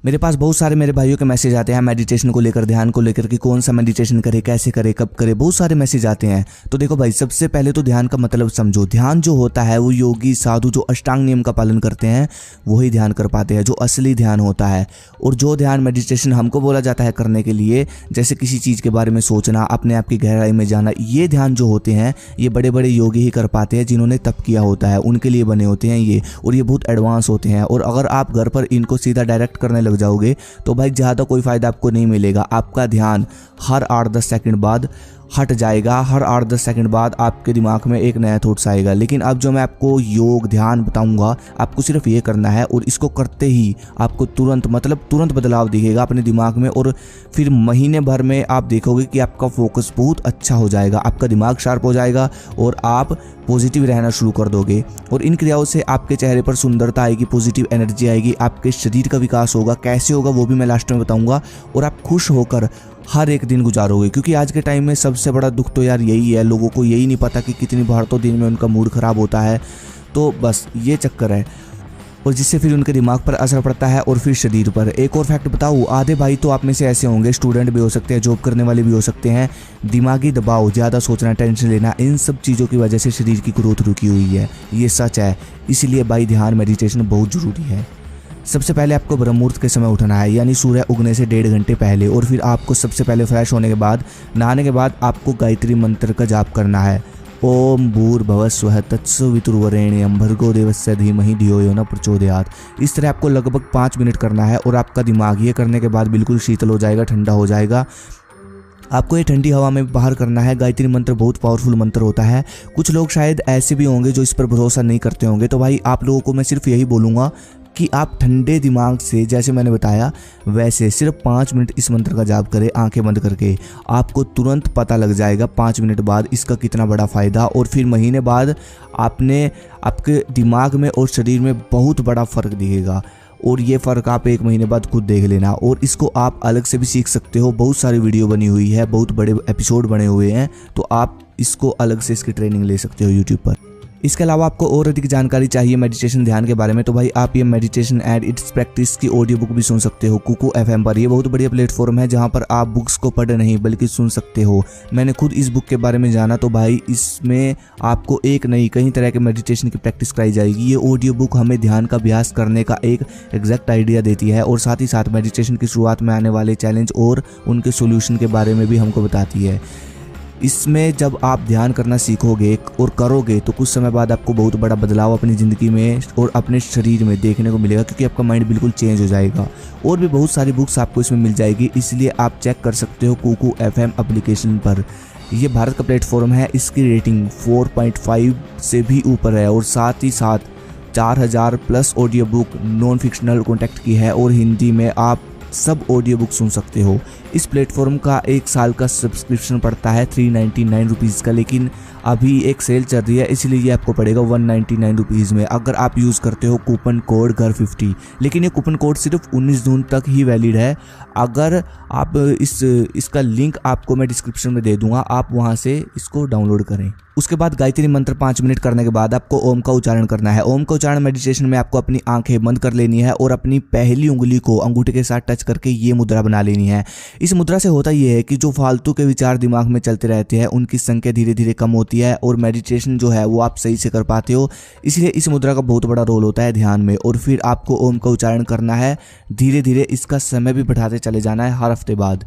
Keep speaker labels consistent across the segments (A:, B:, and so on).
A: मेरे पास बहुत सारे मेरे भाइयों के मैसेज आते हैं मेडिटेशन को लेकर, ध्यान को लेकर कि कौन सा मेडिटेशन करे, कैसे करे, कब करे, बहुत सारे मैसेज आते हैं। तो देखो भाई, सबसे पहले तो ध्यान का मतलब समझो। ध्यान जो होता है वो योगी साधु जो अष्टांग नियम का पालन करते हैं वही ध्यान कर पाते हैं, जो असली ध्यान होता है। और जो ध्यान मेडिटेशन हमको बोला जाता है करने के लिए, जैसे किसी चीज़ के बारे में सोचना, अपने आप की गहराई में जाना, ये ध्यान जो होते हैं ये बड़े बड़े योगी ही कर पाते हैं, जिन्होंने तप किया होता है, उनके लिए बने होते हैं ये। और ये बहुत एडवांस होते हैं। और अगर आप घर पर इनको सीधा डायरेक्ट करने लग जाओगे तो भाई ज़्यादा कोई फ़ायदा आपको नहीं मिलेगा। आपका ध्यान हर 8-10 सेकंड बाद हट जाएगा, हर 8-10 सेकंड बाद आपके दिमाग में एक नया थॉट्स आएगा। लेकिन अब जो मैं आपको योग ध्यान बताऊंगा, आपको सिर्फ ये करना है और इसको करते ही आपको तुरंत बदलाव दिखेगा अपने दिमाग में। और फिर महीने भर में आप देखोगे कि आपका फोकस बहुत अच्छा हो जाएगा, आपका दिमाग शार्प हो जाएगा और आप पॉजिटिव रहना शुरू कर दोगे। और इन क्रियाओं से आपके चेहरे पर सुंदरता आएगी, पॉजिटिव एनर्जी आएगी, आपके शरीर का विकास होगा। कैसे होगा वो भी मैं लास्ट में बताऊंगा। और आप खुश होकर हर एक दिन गुजारोगे, क्योंकि आज के टाइम में सबसे बड़ा दुख तो यार यही है, लोगों को यही नहीं पता कि कितनी बार तो दिन में उनका मूड ख़राब होता है। तो बस ये चक्कर है, और जिससे फिर उनके दिमाग पर असर पड़ता है और फिर शरीर पर। एक और फैक्ट बताऊँ, आधे भाई तो आप में से ऐसे होंगे, स्टूडेंट भी हो सकते हैं, जॉब करने वाले भी हो सकते हैं, दिमागी दबाव, ज़्यादा सोचना, टेंशन लेना, इन सब चीज़ों की वजह से शरीर की ग्रोथ रुकी हुई है। ये सच है। इसलिए भाई ध्यान मेडिटेशन बहुत ज़रूरी है। सबसे पहले आपको ब्रह्म मुहूर्त के समय उठना है, यानी सूर्य उगने से 1.5 घंटे पहले। और फिर आपको सबसे पहले फ्रेश होने के बाद, नहाने के बाद आपको गायत्री मंत्र का जाप करना है। ओम भूर्भुवः स्वः तत्सवितुर्वरेण्यं भर्गो देवस्य धीमहि धियो यो न प्रचोदयात्। इस तरह आपको लगभग 5 मिनट करना है और आपका दिमाग ये करने के बाद बिल्कुल शीतल हो जाएगा, ठंडा हो जाएगा। आपको ये ठंडी हवा में बाहर करना है। गायत्री मंत्र बहुत पावरफुल मंत्र होता है। कुछ लोग शायद ऐसे भी होंगे जो इस पर भरोसा नहीं करते होंगे, तो भाई आप लोगों को मैं सिर्फ यही बोलूँगा कि आप ठंडे दिमाग से, जैसे मैंने बताया वैसे, सिर्फ 5 मिनट इस मंत्र का जाप करें आंखें बंद करके। आपको तुरंत पता लग जाएगा 5 मिनट बाद इसका कितना बड़ा फ़ायदा। और फिर महीने बाद आपके दिमाग में और शरीर में बहुत बड़ा फ़र्क दिखेगा। और ये फ़र्क आप 1 महीने बाद खुद देख लेना। और इसको आप अलग से भी सीख सकते हो, बहुत सारी वीडियो बनी हुई है, बहुत बड़े एपिसोड बने हुए हैं, तो आप इसको अलग से इसकी ट्रेनिंग ले सकते हो यूट्यूब पर। इसके अलावा आपको और अधिक जानकारी चाहिए मेडिटेशन ध्यान के बारे में, तो भाई आप ये मेडिटेशन एंड इट्स प्रैक्टिस की ऑडियो बुक भी सुन सकते हो कुकू FM पर। ये बहुत बढ़िया प्लेटफॉर्म है जहां पर आप बुक्स को पढ़ नहीं बल्कि सुन सकते हो। मैंने खुद इस बुक के बारे में जाना, तो भाई इसमें आपको एक नई कई तरह के मेडिटेशन की प्रैक्टिस कराई जाएगी। ये ऑडियो बुक हमें ध्यान का अभ्यास करने का एक एग्जैक्ट आइडिया देती है और साथ ही साथ मेडिटेशन की शुरुआत में आने वाले चैलेंज और उनके सोल्यूशन के बारे में भी हमको बताती है। इसमें जब आप ध्यान करना सीखोगे और करोगे तो कुछ समय बाद आपको बहुत बड़ा बदलाव अपनी ज़िंदगी में और अपने शरीर में देखने को मिलेगा, क्योंकि आपका माइंड बिल्कुल चेंज हो जाएगा। और भी बहुत सारी बुक्स आपको इसमें मिल जाएगी, इसलिए आप चेक कर सकते हो कुकू FM एप्लीकेशन पर। ये भारत का प्लेटफॉर्म है, इसकी रेटिंग 4.5 से भी ऊपर है और साथ ही साथ 4000 plus audio book non fictional contact की है और हिंदी में आप सब ऑडियो बुक सुन सकते हो। इस प्लेटफॉर्म का 1 साल का सब्सक्रिप्शन पड़ता है 399 रुपीज़ का, लेकिन अभी एक सेल चल रही है इसलिए ये आपको पड़ेगा 199 रुपीज़ में, अगर आप यूज़ करते हो कूपन कोड घर50। लेकिन ये कूपन कोड सिर्फ 19 जून तक ही वैलिड है। अगर आप इसका लिंक आपको मैं डिस्क्रिप्शन में दे दूंगा, आप वहाँ से इसको डाउनलोड करें। उसके बाद गायत्री मंत्र 5 मिनट करने के बाद आपको ओम का उच्चारण करना है। ओम का उच्चारण मेडिटेशन में आपको अपनी आंखें बंद कर लेनी है और अपनी पहली उंगली को अंगूठे के साथ टच करके ये मुद्रा बना लेनी है। इस मुद्रा से होता ये है कि जो फालतू के विचार दिमाग में चलते रहते हैं उनकी संख्या धीरे धीरे कम होती है और मेडिटेशन जो है वो आप सही से कर पाते हो। इसलिए इस मुद्रा का बहुत बड़ा रोल होता है ध्यान में। और फिर आपको ओम का उच्चारण करना है धीरे धीरे, इसका समय भी बढ़ाते चले जाना है हर हफ्ते बाद।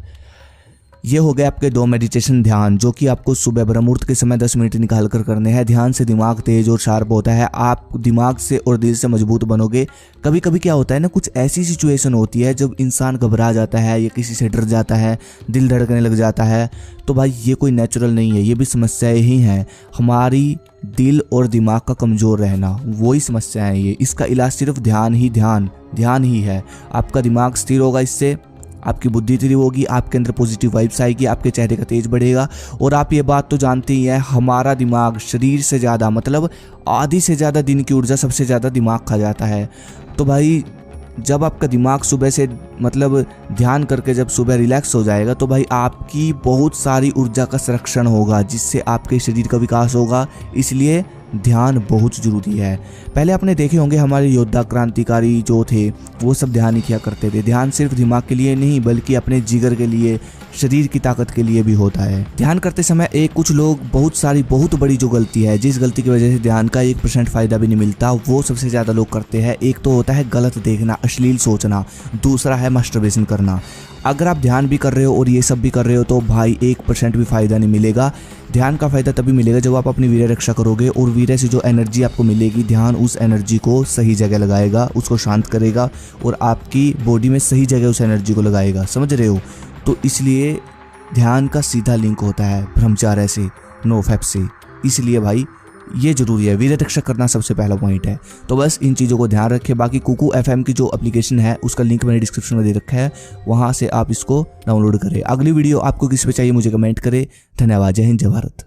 A: ये हो गए आपके 2 मेडिटेशन ध्यान, जो कि आपको सुबह ब्रह्म मुहूर्त के समय 10 मिनट निकाल कर करने हैं। ध्यान से दिमाग तेज और शार्प होता है, आप दिमाग से और दिल से मजबूत बनोगे। कभी कभी क्या होता है ना, कुछ ऐसी सिचुएशन होती है जब इंसान घबरा जाता है या किसी से डर जाता है, दिल धड़कने लग जाता है, तो भाई ये कोई नेचुरल नहीं है, ये भी समस्याएं ही हैं। हमारी दिल और दिमाग का कमज़ोर रहना वही समस्या है ये। इसका इलाज सिर्फ ध्यान ही है। आपका दिमाग स्थिर होगा, इससे आपकी बुद्धि तेज होगी, आपके अंदर पॉजिटिव वाइब्स आएगी, आपके चेहरे का तेज बढ़ेगा। और आप ये बात तो जानते ही हैं, हमारा दिमाग शरीर से ज़्यादा, मतलब आधी से ज़्यादा दिन की ऊर्जा सबसे ज़्यादा दिमाग खा जाता है। तो भाई जब आपका दिमाग सुबह से मतलब ध्यान करके जब सुबह रिलैक्स हो जाएगा, तो भाई आपकी बहुत सारी ऊर्जा का संरक्षण होगा, जिससे आपके शरीर का विकास होगा। इसलिए ध्यान बहुत ज़रूरी है। पहले आपने देखे होंगे हमारे योद्धा क्रांतिकारी जो थे वो सब ध्यान ही किया करते थे। ध्यान सिर्फ दिमाग के लिए नहीं बल्कि अपने जिगर के लिए, शरीर की ताकत के लिए भी होता है। ध्यान करते समय कुछ लोग बहुत बड़ी जो गलती है, जिस गलती की वजह से ध्यान का 1% फ़ायदा भी नहीं मिलता, वो सबसे ज़्यादा लोग करते हैं। एक तो होता है गलत देखना, अश्लील सोचना, दूसरा है मास्टरबेशन करना। अगर आप ध्यान भी कर रहे हो और ये सब भी कर रहे हो तो भाई 1% भी फ़ायदा नहीं मिलेगा। ध्यान का फ़ायदा तभी मिलेगा जब आप अपनी वीर्य रक्षा करोगे, और वीर्य से जो एनर्जी आपको मिलेगी, ध्यान उस एनर्जी को सही जगह लगाएगा, उसको शांत करेगा और आपकी बॉडी में सही जगह उस एनर्जी को लगाएगा। समझ रहे हो? तो इसलिए ध्यान का सीधा लिंक होता है ब्रह्मचार्य से, नोफैप से। इसलिए भाई ये जरूरी है, वीर्य रक्षा करना सबसे पहला पॉइंट है। तो बस इन चीज़ों को ध्यान रखें। बाकी कुकू FM की जो एप्लीकेशन है उसका लिंक मैंने डिस्क्रिप्शन में दे रखा है, वहाँ से आप इसको डाउनलोड करें। अगली वीडियो आपको किस पे चाहिए मुझे कमेंट करें। धन्यवाद। जय हिंद, जय भारत।